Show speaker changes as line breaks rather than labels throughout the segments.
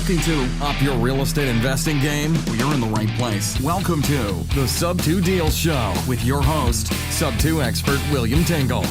Looking to up your real estate investing game? Well, you're in the right place. Welcome to the Sub 2 Deals Show with your host, Sub 2 expert William Tingle.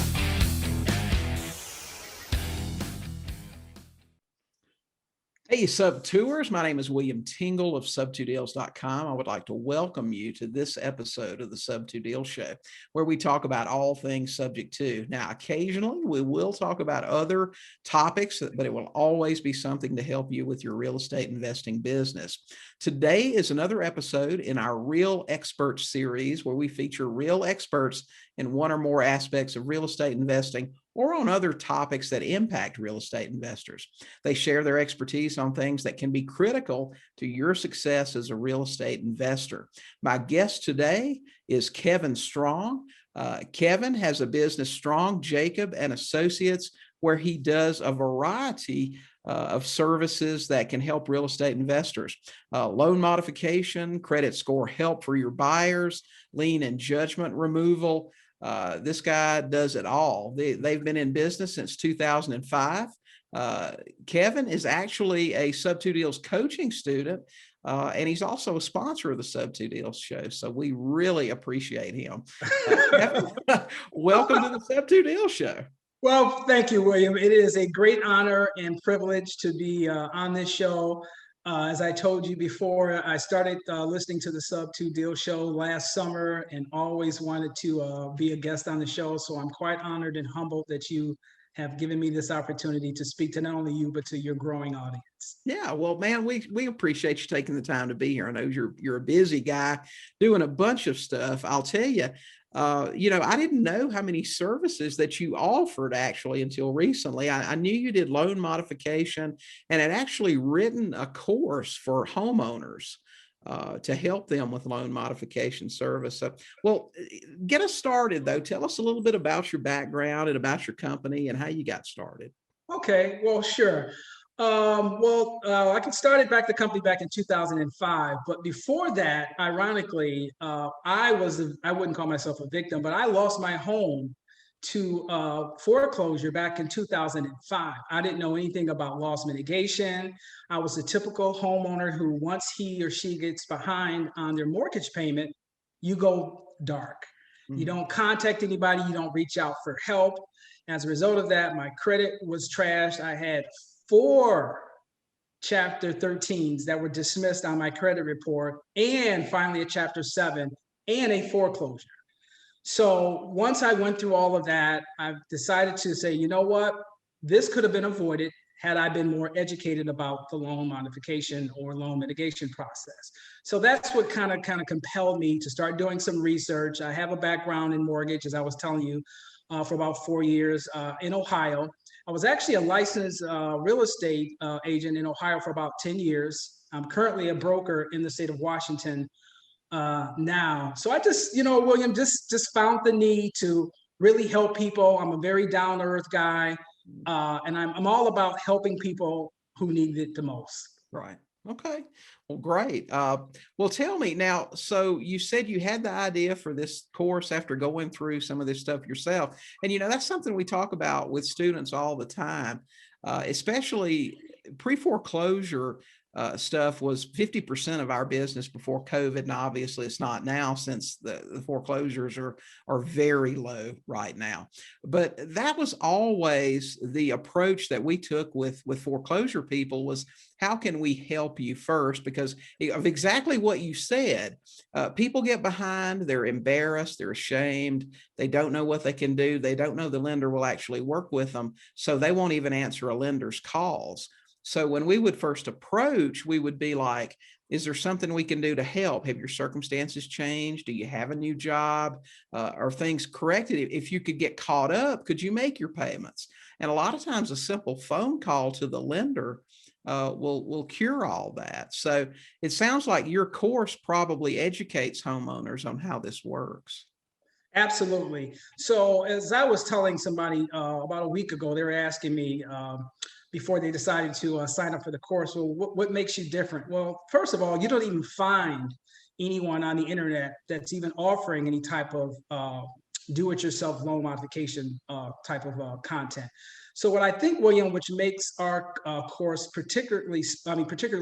Hey, Sub-Tours. My name is William Tingle of sub2deals.com. I would like to welcome you to this episode of the Sub-2 Deals Show, where we talk about all things subject to. Now, occasionally we will talk about other topics, but it will always be something to help you with your real estate investing business. Today is another episode in our Real Experts series, where we feature real experts in one or more aspects of real estate investing or on other topics that impact real estate investors. They share their expertise on things that can be critical to your success as a real estate investor. My guest today is Kevin Strong. Kevin has a business, Strong, Jacob and Associates, where he does a variety of services that can help real estate investors. Loan modification, credit score help for your buyers, lien and judgment removal. This guy does it all. They've been in business since 2005. Kevin is actually a Sub2 Deals coaching student, and he's also a sponsor of the Sub2 Deals show. So we really appreciate him. Kevin, welcome to the Sub2 Deals show.
Well, thank you, William. It is a great honor and privilege to be on this show. As I told you before, I started listening to the Sub2 Deal show last summer and always wanted to be a guest on the show. So I'm quite honored and humbled that you have given me this opportunity to speak to not only you, but to your growing audience.
Yeah, well, man, we appreciate you taking the time to be here. I know you're a busy guy doing a bunch of stuff. I'll tell you, I didn't know how many services that you offered actually until recently. I knew you did loan modification and had actually written a course for homeowners to help them with loan modification service. So, well, get us started though. Tell us a little bit about your background and about your company and how you got started.
Okay, well, sure. I started the company back in 2005, but before that, ironically, I wouldn't call myself a victim, but I lost my home to foreclosure back in 2005. I didn't know anything about loss mitigation. I was a typical homeowner who, once he or she gets behind on their mortgage payment, you go dark. Mm-hmm. You don't contact anybody, you don't reach out for help. As a result of that, my credit was trashed. I had 4 Chapter 13s that were dismissed on my credit report, and finally a Chapter 7 and a foreclosure. So once I went through all of that, I decided to say, you know what, this could have been avoided had I been more educated about the loan modification or loan mitigation process. So that's what kind of compelled me to start doing some research. I have a background in mortgage, as I was telling you, for about 4 years in Ohio. I was actually a licensed real estate agent in Ohio for about 10 years. I'm currently a broker in the state of Washington now. So I just, William, just found the need to really help people. I'm a very down-to-earth guy, and I'm all about helping people who need it the most.
Right. Okay. Well, great. Well, tell me now, so you said you had the idea for this course after going through some of this stuff yourself. And, that's something we talk about with students all the time, especially pre-foreclosure stuff was 50% of our business before COVID. And obviously it's not now, since the foreclosures are very low right now. But that was always the approach that we took with foreclosure people, was how can we help you first? Because of exactly what you said, people get behind, they're embarrassed, they're ashamed, they don't know what they can do. They don't know the lender will actually work with them. So they won't even answer a lender's calls. So when we would first approach, we would be like, is there something we can do to help? Have your circumstances changed? Do you have a new job? Are things corrected? If you could get caught up, could you make your payments? And a lot of times a simple phone call to the lender will cure all that. So it sounds like your course probably educates homeowners on how this works.
Absolutely. So as I was telling somebody about a week ago, they were asking me, before they decided to sign up for the course, well, what makes you different? Well, first of all, you don't even find anyone on the internet that's even offering any type of do-it-yourself loan modification type of content. So what I think, William, which makes our course particularly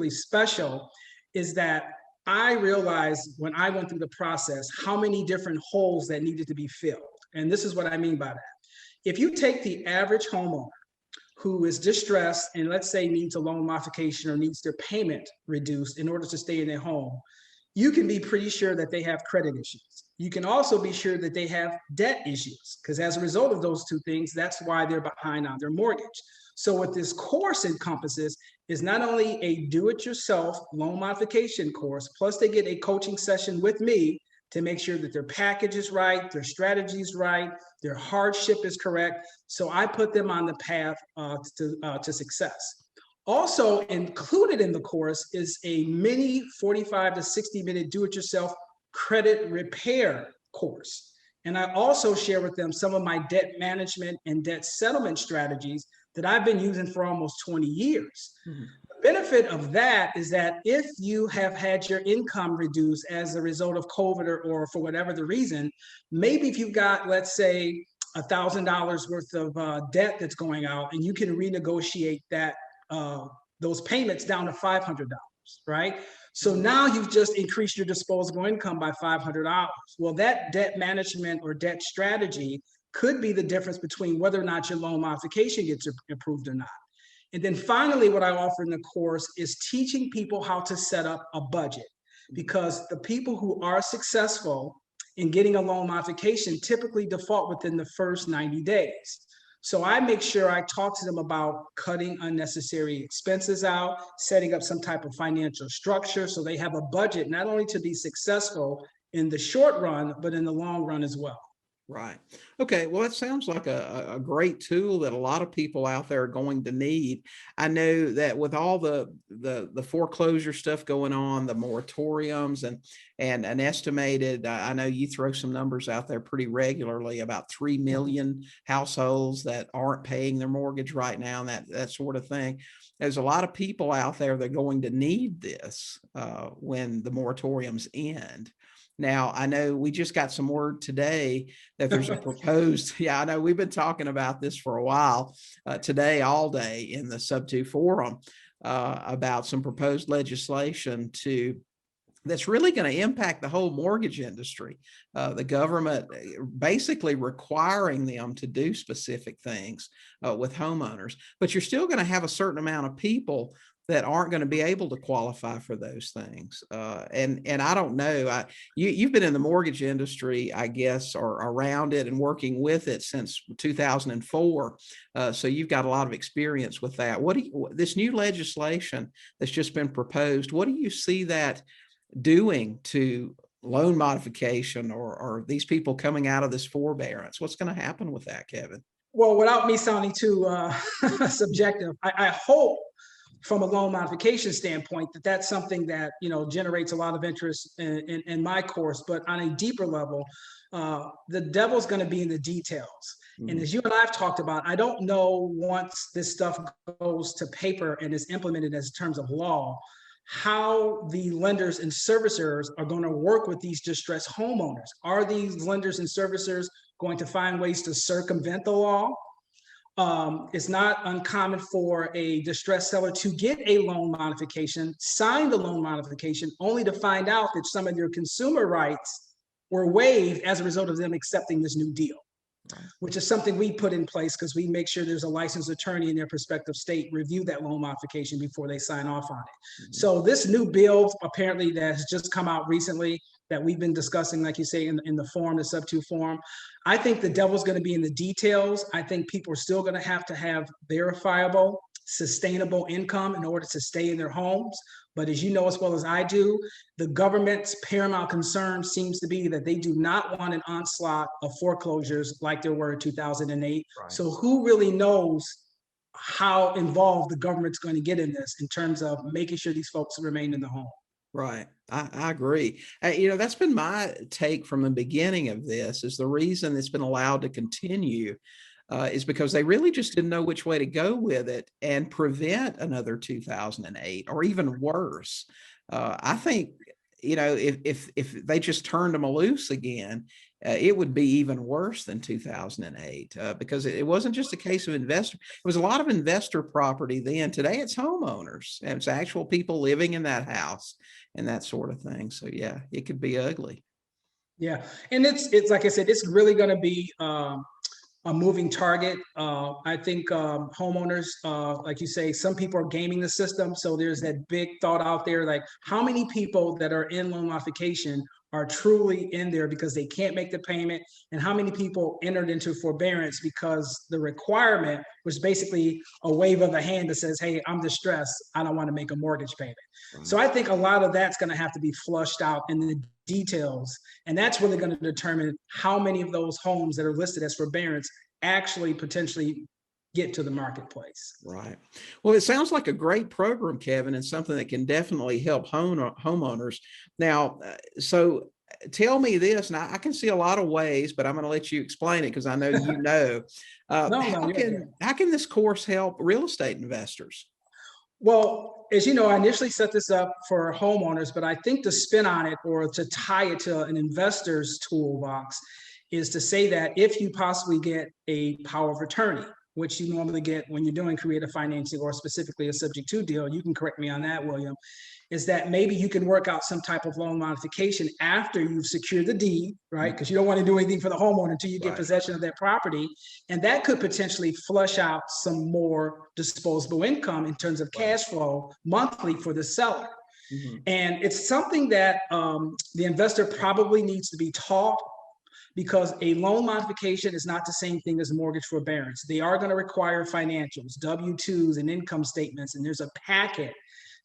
special, is that I realized when I went through the process how many different holes that needed to be filled. And this is what I mean by that. If you take the average homeowner who is distressed and let's say needs a loan modification or needs their payment reduced in order to stay in their home, you can be pretty sure that they have credit issues. You can also be sure that they have debt issues, because as a result of those two things, that's why they're behind on their mortgage. So what this course encompasses is not only a do-it-yourself loan modification course, plus they get a coaching session with me to make sure that their package is right, their strategy is right, their hardship is correct. So I put them on the path to success. Also included in the course is a mini 45 to 60-minute do-it-yourself credit repair course. And I also share with them some of my debt management and debt settlement strategies that I've been using for almost 20 years. Mm-hmm. The benefit of that is that if you have had your income reduced as a result of COVID or for whatever the reason, maybe if you've got, let's say, $1,000 worth of debt that's going out and you can renegotiate that those payments down to $500, right? So now you've just increased your disposable income by $500. Well, that debt management or debt strategy could be the difference between whether or not your loan modification gets approved or not. And then finally, what I offer in the course is teaching people how to set up a budget, because the people who are successful in getting a loan modification typically default within the first 90 days. So I make sure I talk to them about cutting unnecessary expenses out, setting up some type of financial structure so they have a budget, not only to be successful in the short run, but in the long run as well.
Right. Okay. Well, it sounds like a great tool that a lot of people out there are going to need. I know that with all the foreclosure stuff going on, the moratoriums and an estimated, I know you throw some numbers out there pretty regularly about 3 million households that aren't paying their mortgage right now and that sort of thing. There's a lot of people out there that are going to need this when the moratoriums end. Now, I know we just got some word today that there's a proposed, I know we've been talking about this for a while, today, all day in the Sub2 forum about some proposed legislation that's really going to impact the whole mortgage industry. The government basically requiring them to do specific things with homeowners, but you're still going to have a certain amount of people that aren't going to be able to qualify for those things. And I don't know, you've been in the mortgage industry, I guess, or around it and working with it since 2004. So you've got a lot of experience with that. This new legislation that's just been proposed, what do you see that doing to loan modification or these people coming out of this forbearance? What's going to happen with that, Kevin?
Well, without me sounding too subjective, I hope from a loan modification standpoint, that's something that, generates a lot of interest in my course. But on a deeper level, the devil's going to be in the details. Mm-hmm. And as you and I've talked about, I don't know once this stuff goes to paper and is implemented as terms of law, how the lenders and servicers are going to work with these distressed homeowners. Are these lenders and servicers going to find ways to circumvent the law? It's not uncommon for a distressed seller to get a loan modification, sign the loan modification, only to find out that some of their consumer rights were waived as a result of them accepting this new deal, which is something we put in place because we make sure there's a licensed attorney in their respective state review that loan modification before they sign off on it. Mm-hmm. So this new bill apparently that has just come out recently that we've been discussing, like you say, in the forum, the Sub2 forum, I think the devil's going to be in the details. I think people are still going to have verifiable, sustainable income in order to stay in their homes. But as you know as well as I do, the government's paramount concern seems to be that they do not want an onslaught of foreclosures like there were in 2008. Right. So who really knows how involved the government's going to get in this in terms of making sure these folks remain in the home?
Right. I agree. That's been my take from the beginning of this, is the reason it's been allowed to continue is because they really just didn't know which way to go with it and prevent another 2008 or even worse. I think, if they just turned them loose again, it would be even worse than 2008 because it wasn't just a case of investor. It was a lot of investor property then. Today, it's homeowners. And it's actual people living in that house and that sort of thing. So yeah, it could be ugly.
Yeah, and it's like I said, it's really going to be a moving target. I think homeowners, like you say, some people are gaming the system. So there's that big thought out there, like how many people that are in loan modification are truly in there because they can't make the payment, and how many people entered into forbearance because the requirement was basically a wave of the hand that says, hey, I'm distressed, I don't want to make a mortgage payment. Right. So I think a lot of that's going to have to be flushed out in the details, and that's really going to determine how many of those homes that are listed as forbearance actually potentially get to the marketplace.
Right. Well, it sounds like a great program, Kevin, and something that can definitely help homeowners. Now, so tell me this, and I can see a lot of ways, but I'm going to let you explain it because I know you know. How can this course help real estate investors?
Well, as you know, I initially set this up for homeowners, but I think the spin on it, or to tie it to an investor's toolbox, is to say that if you possibly get a power of attorney, which you normally get when you're doing creative financing or specifically a subject to deal, you can correct me on that, William, is that maybe you can work out some type of loan modification after you've secured the deed, right? Because you don't want to do anything for the homeowner until you get possession of that property. And that could potentially flush out some more disposable income in terms of cash flow monthly for the seller. Mm-hmm. And it's something that the investor probably needs to be taught, because a loan modification is not the same thing as mortgage forbearance. They are going to require financials, W-2s and income statements, and there's a packet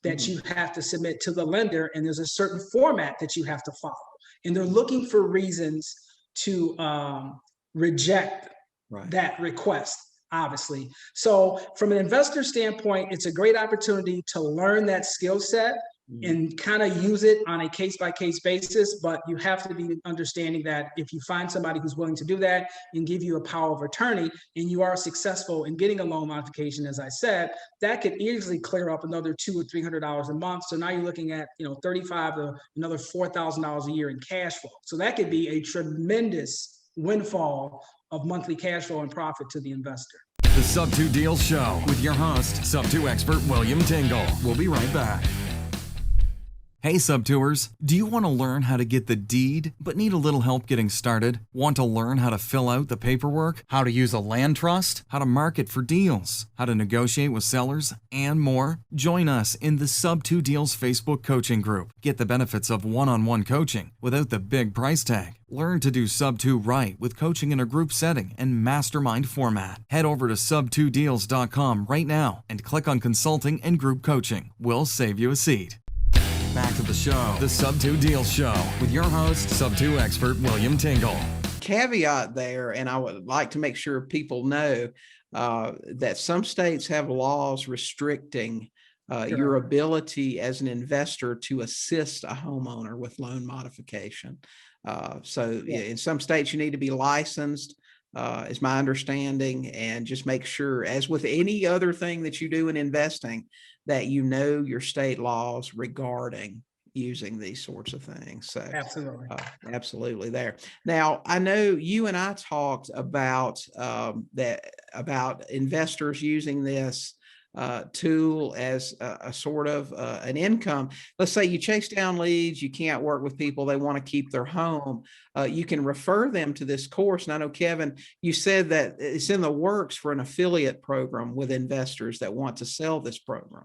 that you have to submit to the lender, and there's a certain format that you have to follow. And they're looking for reasons to reject that request, obviously. So from an investor standpoint, it's a great opportunity to learn that skill set and kind of use it on a case-by-case basis. But you have to be understanding that if you find somebody who's willing to do that and give you a power of attorney, and you are successful in getting a loan modification, as I said, that could easily clear up another $200 or $300 a month. So now you're looking at, $35 to another $4,000 a year in cash flow. So that could be a tremendous windfall of monthly cash flow and profit to the investor.
The Sub2 Deals Show with your host, Sub2 expert William Tingle. We'll be right back. Hey Sub2ers, do you want to learn how to get the deed but need a little help getting started? Want to learn how to fill out the paperwork, how to use a land trust, how to market for deals, how to negotiate with sellers, and more? Join us in the Sub2 Deals Facebook coaching group. Get the benefits of one-on-one coaching without the big price tag. Learn to do Sub2 right with coaching in a group setting and mastermind format. Head over to sub2deals.com right now and click on consulting and group coaching. We'll save you a seat. Back to the show, the Sub2 Deals Show with your host, Sub2 expert William Tingle.
Caveat there, and I would like to make sure people know that some states have laws restricting your ability as an investor to assist a homeowner with loan modification. In some states, you need to be licensed, is my understanding, and just make sure, as with any other thing that you do in investing, that you know your state laws regarding using these sorts of things. So absolutely there. Now, I know you and I talked about about investors using this tool as a sort of an income. Let's say you chase down leads, you can't work with people, they want to keep their home. You can refer them to this course. And I know, Kevin, you said that it's in the works for an affiliate program with investors that want to sell this program.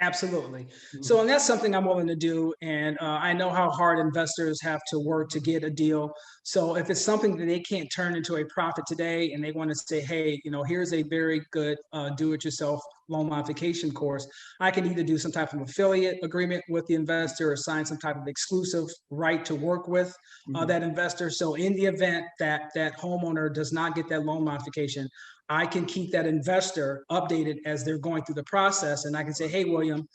Absolutely. So, and that's something I'm willing to do. And I know how hard investors have to work to get a deal. So if it's something that they can't turn into a profit today, and they want to say, hey, here's a very good do-it-yourself loan modification course, I can either do some type of affiliate agreement with the investor or sign some type of exclusive right to work with that investor. So in the event that that homeowner does not get that loan modification, I can keep that investor updated as they're going through the process. And I can say, hey, William,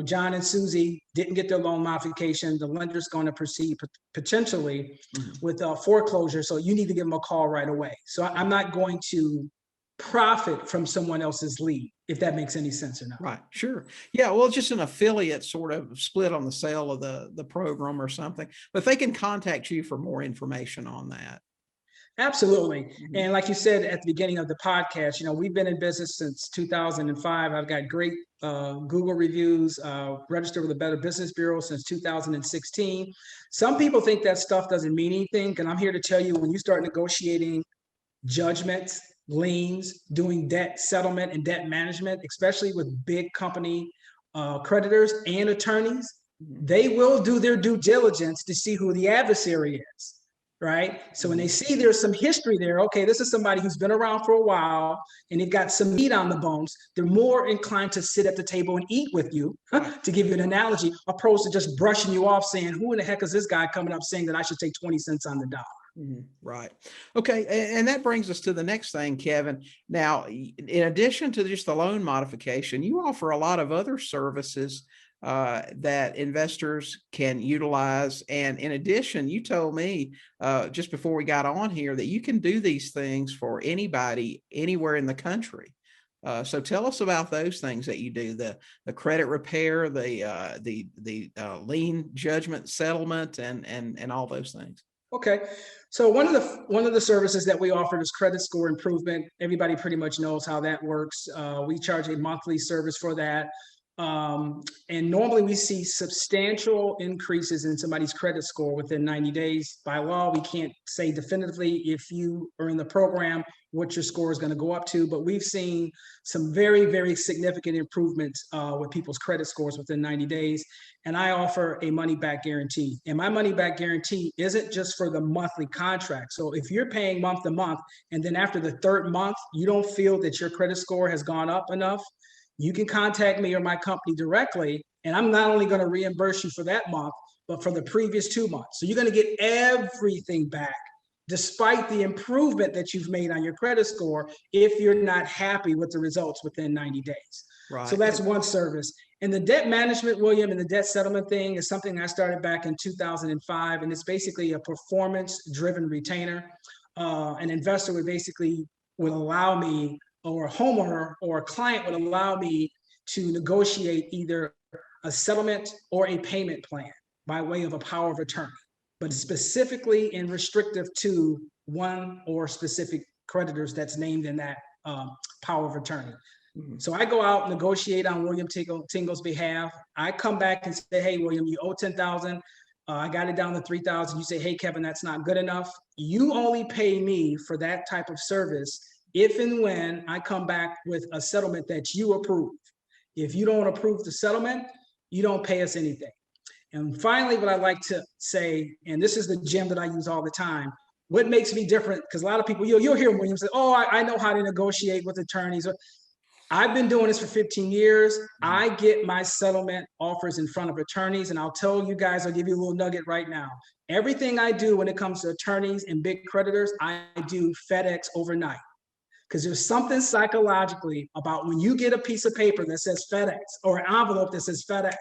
John and Susie didn't get their loan modification. The lender's going to proceed potentially with foreclosure. So you need to give them a call right away. So I'm not going to profit from someone else's lead, if that makes any sense or not.
Right. Sure. Yeah. Well, just an affiliate sort of split on the sale of the program or something, but they can contact you for more information on that.
Absolutely. And like you said at the beginning of the podcast, we've been in business since 2005. I've got great Google reviews, registered with the Better Business Bureau since 2016. Some people think that stuff doesn't mean anything. And I'm here to tell you, when you start negotiating judgments, liens, doing debt settlement and debt management, especially with big company creditors and attorneys, they will do their due diligence to see who the adversary is. Right. So when they see there's some history there, okay, this is somebody who's been around for a while and they've got some meat on the bones, they're more inclined to sit at the table and eat with you, to give you an analogy, opposed to just brushing you off saying, who in the heck is this guy coming up saying that I should take 20 cents on the dollar?
Right. Okay. And that brings us to the next thing, Kevin. Now, in addition to just the loan modification, you offer a lot of other services that investors can utilize. And in addition, you told me just before we got on here that you can do these things for anybody, anywhere in the country. So tell us about those things that you do: the credit repair, the lien judgment settlement, and all those things.
Okay, so one of the services that we offer is credit score improvement. Everybody pretty much knows how that works. We charge a monthly service for that. And normally we see substantial increases in somebody's credit score within 90 days. By law, we can't say definitively if you are in the program what your score is going to go up to, but we've seen some very, very significant improvements with people's credit scores within 90 days. And I offer a money back guarantee. And my money back guarantee isn't just for the monthly contract. So if you're paying month to month, and then after the third month, you don't feel that your credit score has gone up enough, you can contact me or my company directly, and I'm not only going to reimburse you for that month, but for the previous 2 months. So you're going to get everything back, despite the improvement that you've made on your credit score, if you're not happy with the results within 90 days. Right. So that's one service. And the debt management, William, and the debt settlement thing is something I started back in 2005, and it's basically a performance-driven retainer. An investor would allow me, or a homeowner or a client would allow me to negotiate either a settlement or a payment plan by way of a power of attorney, but specifically and restrictive to one or specific creditors that's named in that power of attorney. So I go out, negotiate on William Tingle's behalf. I come back and say, hey, William, you owe $10,000. I got it down to $3,000. You say, hey, Kevin, that's not good enough. You only pay me for that type of service if and when I come back with a settlement that you approve. If you don't approve the settlement, you don't pay us anything. And finally, what I like to say, and this is the gem that I use all the time, what makes me different, because a lot of people, you'll hear William say, oh, I know how to negotiate with attorneys. I've been doing this for 15 years. I get my settlement offers in front of attorneys, and I'll tell you guys, I'll give you a little nugget right now. Everything I do when it comes to attorneys and big creditors, I do FedEx overnight. Because there's something psychologically about when you get a piece of paper that says FedEx or an envelope that says FedEx,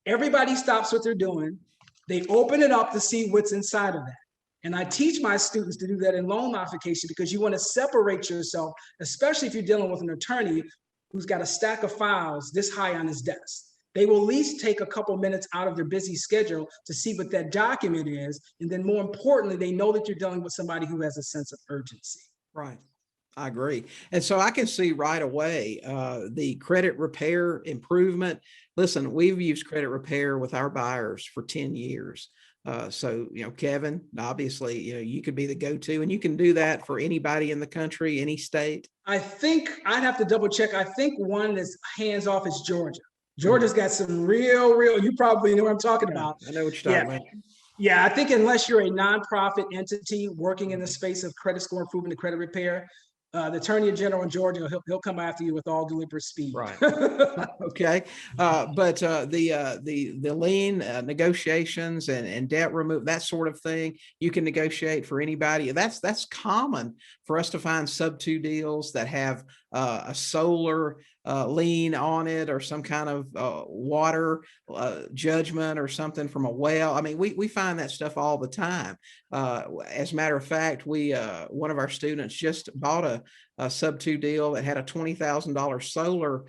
everybody stops what they're doing. They open it up to see what's inside of that. And I teach my students to do that in loan modification, because you want to separate yourself, especially if you're dealing with an attorney who's got a stack of files this high on his desk. They will at least take a couple minutes out of their busy schedule to see what that document is. And then more importantly, they know that you're dealing with somebody who has a sense of urgency.
Right. I agree. And so I can see right away the credit repair improvement. Listen, we've used credit repair with our buyers for 10 years. So, Kevin, obviously, you could be the go-to, and you can do that for anybody in the country, any state.
I think I'd have to double check. I think one that's hands off is Georgia. Georgia's got some real, you probably know what I'm talking about.
I know what you're talking about.
Yeah, I think unless you're a nonprofit entity working in the space of credit score improvement and credit repair, the Attorney General in Georgia, he'll come after you with all deliberate speed.
Right. Okay. But the lien negotiations and debt remove, that sort of thing, you can negotiate for anybody. That's common for us to find sub-2 deals that have a solar lien on it, or some kind of water judgment or something from a well. I mean, we find that stuff all the time. As a matter of fact, one of our students just bought a sub-2 deal that had a $20,000 solar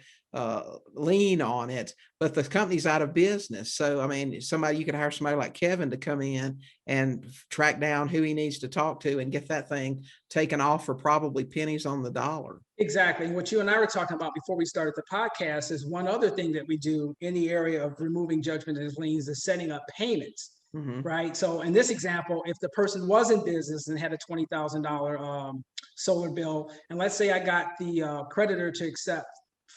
lien on it, but the company's out of business. So, I mean, you could hire somebody like Kevin to come in and track down who he needs to talk to and get that thing taken off for probably pennies on the dollar.
Exactly. And what you and I were talking about before we started the podcast is one other thing that we do in the area of removing judgment and liens is setting up payments.
Mm-hmm.
Right. So in this example, if the person was in business and had a $20,000 solar bill, and let's say I got the creditor to accept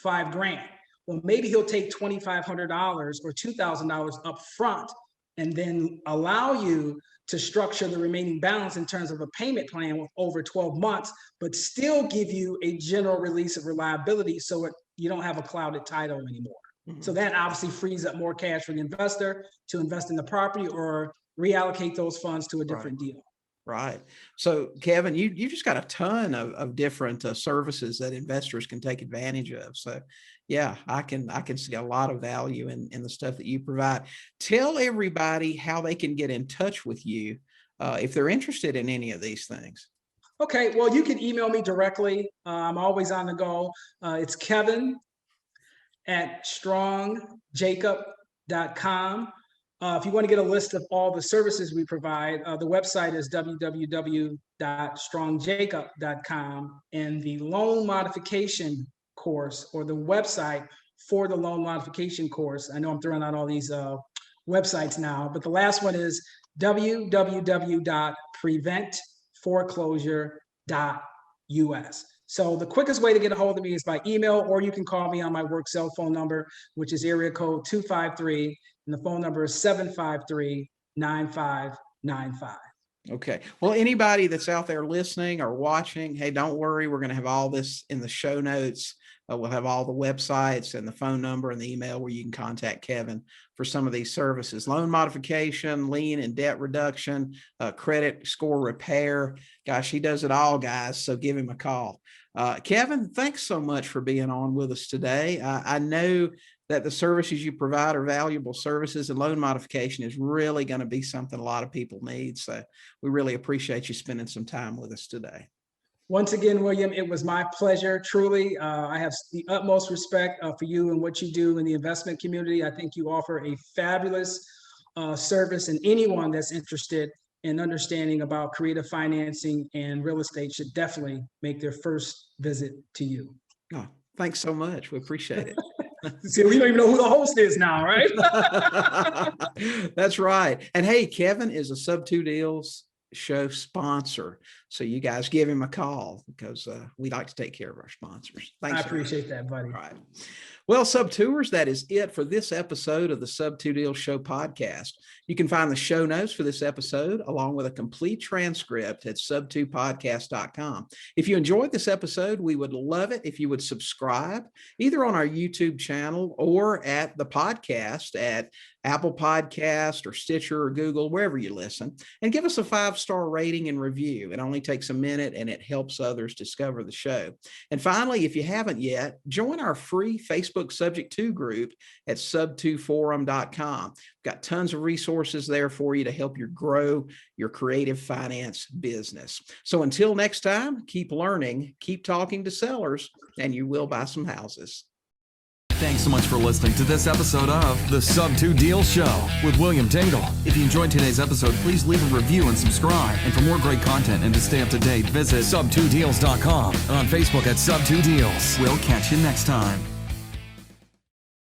$5,000, well, maybe he'll take $2,500 or $2,000 up front and then allow you to structure the remaining balance in terms of a payment plan with over 12 months, but still give you a general release of reliability so you don't have a clouded title anymore. Mm-hmm. So that obviously frees up more cash for the investor to invest in the property or reallocate those funds to a different deal.
Right. So, Kevin, you just got a ton of different services that investors can take advantage of. So, yeah, I can see a lot of value in the stuff that you provide. Tell everybody how they can get in touch with you if they're interested in any of these things.
Okay. Well, you can email me directly. I'm always on the go. It's Kevin@strongjacob.com. If you want to get a list of all the services we provide, the website is www.strongjacob.com, and the loan modification course, or the website for the loan modification course. I know I'm throwing out all these websites now, but the last one is www.preventforeclosure.us. So the quickest way to get a hold of me is by email, or you can call me on my work cell phone number, which is area code 253, and the phone number is 753-9595.
Okay. Well, anybody that's out there listening or watching, hey, don't worry. We're going to have all this in the show notes. We'll have all the websites and the phone number and the email where you can contact Kevin for some of these services: loan modification, lien and debt reduction, credit score repair. Gosh, he does it all, guys. So give him a call. Kevin, thanks so much for being on with us today. I know that the services you provide are valuable services, and loan modification is really going to be something a lot of people need. So we really appreciate you spending some time with us today.
Once again, William, it was my pleasure. Truly, I have the utmost respect for you and what you do in the investment community. I think you offer a fabulous service, and anyone that's interested in understanding about creative financing and real estate should definitely make their first visit to you.
Oh, thanks so much. We appreciate it.
See, we don't even know who the host is now, right?
That's right. And hey, Kevin is a Sub 2 Deals show sponsor. So you guys give him a call, because we like to take care of our sponsors. Thanks.
I appreciate that, buddy.
All right. Well, Sub-Tours, that is it for this episode of the Sub 2 Deals Show podcast. You can find the show notes for this episode along with a complete transcript at sub2podcast.com. If you enjoyed this episode, we would love it if you would subscribe either on our YouTube channel or at the podcast at Apple Podcast or Stitcher or Google, wherever you listen, and give us a 5-star rating and review. It only takes a minute and it helps others discover the show. And finally, if you haven't yet, join our free Facebook Subject To group at sub2forum.com. We've got tons of resources there for you to help you grow your creative finance business. So until next time, keep learning, keep talking to sellers, and you will buy some houses.
Thanks so much for listening to this episode of the Sub 2 Deals Show with William Tingle. If you enjoyed today's episode, please leave a review and subscribe. And for more great content and to stay up to date, visit sub2deals.com, on Facebook at Sub 2 Deals. We'll catch you next time.